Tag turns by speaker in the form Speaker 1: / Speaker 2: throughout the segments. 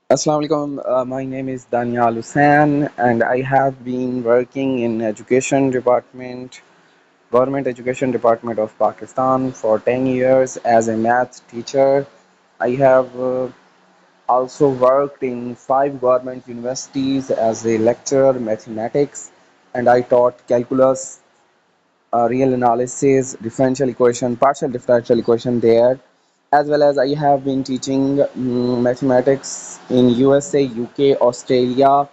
Speaker 1: Assalamu alaikum. My name is Daniel Hussain, and I have been working in education department, government education department of Pakistan for 10 years as a math teacher. I have also worked in 5 government universities as a lecturer mathematics, and I taught calculus, real analysis, differential equation, partial differential equation there, as well as I have been teaching mathematics in USA, UK, Australia,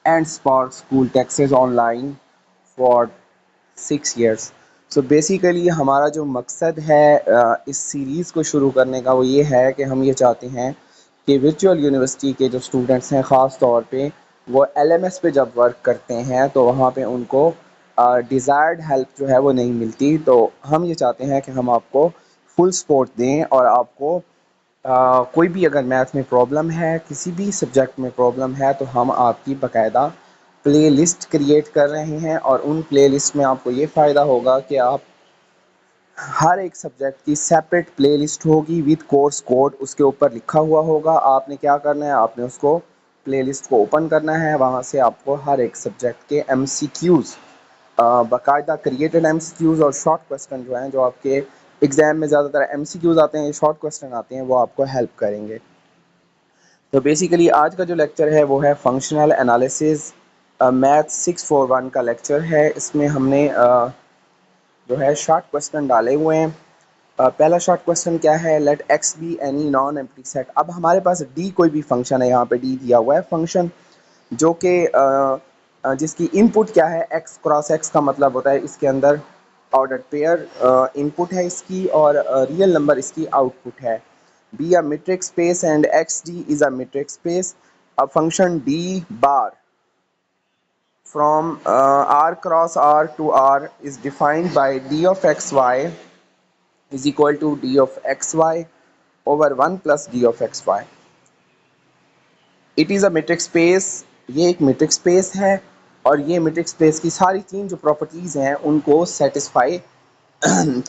Speaker 1: and Spark School Texas online for 6 years. So basically ہمارا جو مقصد ہے اس series کو شروع کرنے کا وہ یہ ہے کہ ہم یہ چاہتے ہیں کہ ورچوئل یونیورسٹی کے جو اسٹوڈنٹس ہیں خاص طور پہ وہ ایل ایم ایس پہ جب ورک کرتے ہیں تو وہاں پہ ان کو ڈیزائرڈ ہیلپ جو ہے وہ نہیں ملتی. تو ہم یہ چاہتے ہیں کہ ہم آپ کو فل سپورٹ دیں اور آپ کو کوئی بھی اگر میتھ میں پرابلم ہے, کسی بھی سبجیکٹ میں پرابلم ہے, تو ہم آپ کی باقاعدہ پلے لسٹ کریٹ کر رہے ہیں, اور ان پلے لسٹ میں آپ کو یہ فائدہ ہوگا کہ آپ ہر ایک سبجیکٹ کی سیپریٹ پلے لسٹ ہوگی وتھ کورس کوڈ اس کے اوپر لکھا ہوا ہوگا. آپ نے کیا کرنا ہے, آپ نے اس کو پلے لسٹ کو اوپن کرنا ہے, وہاں سے آپ کو ہر ایک سبجیکٹ کے ایم سی کیوز, باقاعدہ کریٹڈ ایم سی کیوز اور شارٹ کوسچن جو ہیں جو آپ کے ایگزام میں زیادہ تر ایم سی کیوز آتے ہیں, شارٹ کوسچن آتے ہیں, وہ آپ کو ہیلپ کریں گے. تو بیسیکلی آج کا جو لیکچر ہے وہ ہے فنکشنل انالیسز میتھ 641 کا لیکچر ہے. اس میں ہم نے جو ہے شارٹ کوسچن ڈالے ہوئے ہیں. پہلا شارٹ کوسچن کیا ہے, let X be any non empty set. اب ہمارے پاس ڈی کوئی بھی فنکشن ہے, یہاں پہ ڈی دیا ہوا ہے فنکشن جو کہ جس کی ان پٹ کیا ہے, ایکس کراس ایکس کا مطلب ہوتا ہے اس کے اندر آرڈر پیئر ان پٹ ہے اس کی, اور ریئل نمبر اس کی آؤٹ پٹ ہے. Be a metric space and X D is a metric space. اب function D bar from r cross r to r is defined by d of xy is equal to d of xy over 1 plus d of xy. It is a metric space. یہ ایک metric space ہے, اور یہ matric space کی ساری تین جو properties ہیں ان کو سیٹسفائی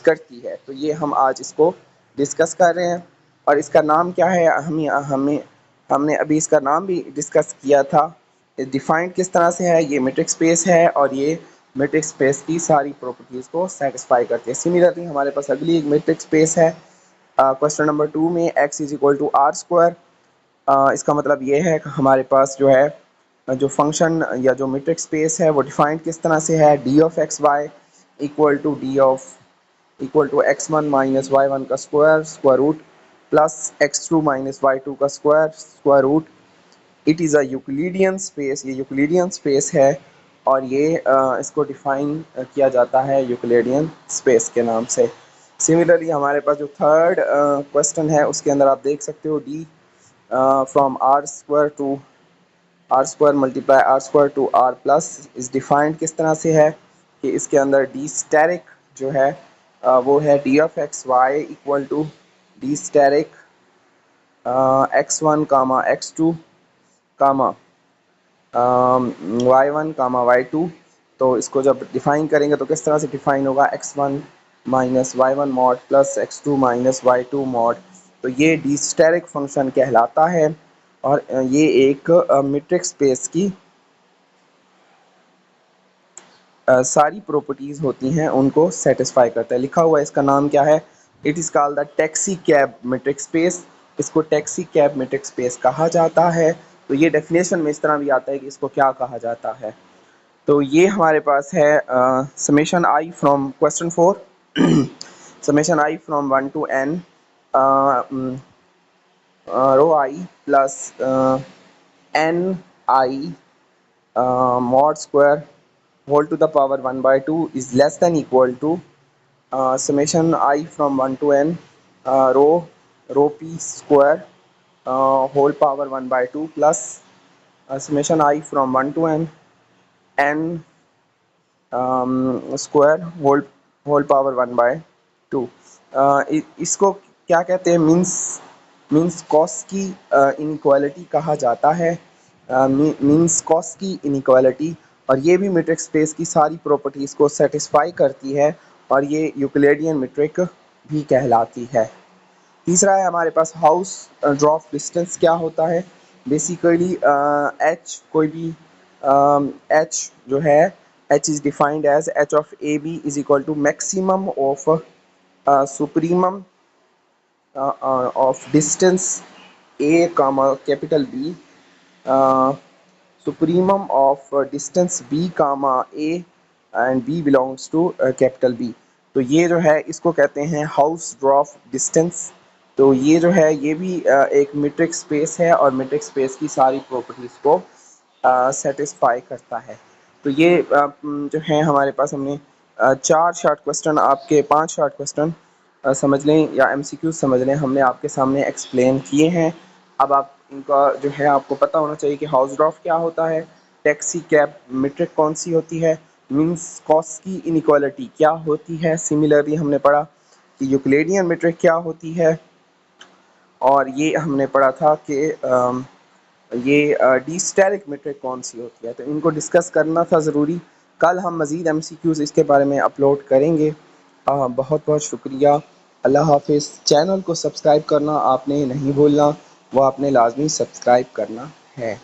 Speaker 1: کرتی ہے. تو یہ ہم آج اس کو ڈسکس کر رہے ہیں, اور اس کا نام کیا ہے, ہم نے ابھی اس کا نام بھی ڈسکس کیا تھا. ڈیفائنڈ کس طرح سے ہے, یہ میٹرک اسپیس ہے اور یہ میٹرک اسپیس کی ساری پراپرٹیز کو سیٹسفائی کرتی ہے. سملرلی ہمارے پاس اگلی ایک میٹرک اسپیس ہے کوشچن نمبر 2 میں, X is equal to R square. اس کا مطلب یہ ہے کہ ہمارے پاس جو ہے جو فنکشن یا جو میٹرک اسپیس ہے وہ ڈیفائنڈ کس طرح سے ہے, D of X Y equal to d of equal to x1 minus y1 کا square root plus x2 minus y2 کا square root. It is a Euclidean space. یہ یوکلیڈین اسپیس ہے, اور یہ اس کو ڈیفائن کیا جاتا ہے یوکلیڈین اسپیس کے نام سے. سملرلی ہمارے پاس جو تھرڈ کوسچن ہے اس کے اندر آپ دیکھ سکتے ہو D from R square to R square multiply R square to R plus is defined کس طرح سے ہے کہ اس کے اندر ڈی اسٹیرک جو ہے وہ ہے D of X Y equal to D asterisk X one comma X two comma Y one comma Y two. تو اس کو جب ڈیفائن کریں گے تو کس طرح سے ڈیفائن ہوگا, X one minus Y one mod plus X two minus Y two mod. تو یہ ڈی اسٹیرک فنکشن کہلاتا ہے, اور یہ ایک میٹرک اسپیس کی ساری پراپرٹیز ہوتی ہیں ان کو سیٹسفائی کرتا ہے. لکھا ہوا ہے اس کا نام کیا ہے, it is call the taxi cab metric space. اس کو ٹیکسی کیب میٹرک اسپیس کہا جاتا ہے. تو یہ ڈیفینیشن میں اس طرح بھی آتا ہے کہ اس کو کیا کہا جاتا ہے. تو یہ ہمارے پاس ہے summation I from question 4, summation I from 1 to n rho I plus N I mod square whole to the power 1 by 2 is less than equal to summation I from 1 to n rho p square whole power 1 by 2 plus summation I from 1 to n square whole power 1 by 2. اس کو کیا کہتے ہیں, means کاس کی inequality کہا جاتا ہے, means کاس کی inequality. اور یہ بھی میٹرک اسپیس کی ساری پراپرٹیز کو سیٹسفائی کرتی ہے, اور یہ یوکلیڈین میٹرک بھی کہلاتی ہے. تیسرا ہے ہمارے پاس ہاؤس ڈراپ ڈسٹینس کیا ہوتا ہے. بیسیکلی ایچ کوئی بھی ایچ جو ہے H is defined as H of A B is equal to maximum of supremum of distance A comma capital B supremum of distance b comma a and b belongs to capital B. تو یہ جو ہے اس کو کہتے ہیں house ڈراف distance. تو یہ جو ہے یہ بھی ایک میٹرک اسپیس ہے اور میٹرک اسپیس کی ساری پراپرٹیز کو سیٹسفائی کرتا ہے. تو یہ جو ہے ہمارے پاس ہم نے 4 شارٹ کوسٹن آپ کے 5 شارٹ کوسٹن سمجھ لیں یا ایم سی کیو سمجھ لیں ہم نے آپ کے سامنے ایکسپلین کیے ہیں. اب آپ ان کا جو ہے آپ کو پتہ ہونا چاہیے کہ ہاؤس ڈراف کیا ہوتا ہے, ٹیکسی کیب میٹرک کون سی ہوتی ہے, مینس کاسٹ کی انیکوالٹی کیا ہوتی ہے. سملرلی ہم نے پڑھا کہ یوکلیڈین میٹرک کیا ہوتی ہے, اور یہ ہم نے پڑھا تھا کہ یہ ڈی اسٹیرک میٹرک کون سی ہوتی ہے. تو ان کو ڈسکس کرنا تھا ضروری. کل ہم مزید ایم سی کیوز اس کے بارے میں اپلوڈ کریں گے. بہت بہت شکریہ. اللہ حافظ. چینل کو سبسکرائب کرنا آپ نے نہیں بھولنا, وہ آپ نے لازمی سبسکرائب کرنا ہے.